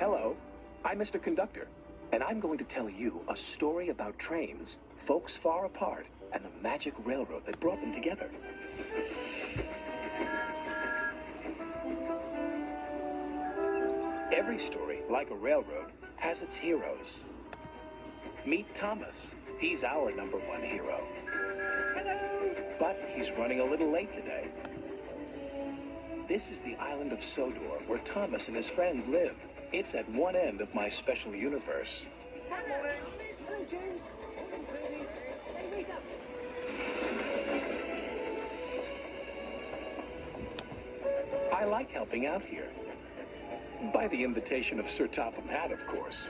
Hello, I'm Mr. Conductor, and I'm going to tell you a story about trains, folks far apart, and the magic railroad that brought them together. Every story, like a railroad, has its heroes. Meet Thomas. He's our #1 hero. Hello! But he's running a little late today. This is the island of Sodor, where Thomas and his friends live. It's at one end of my special universe. Hello, James. Hey, wake up. I like helping out here. By the invitation of Sir Topham Hatt, of course.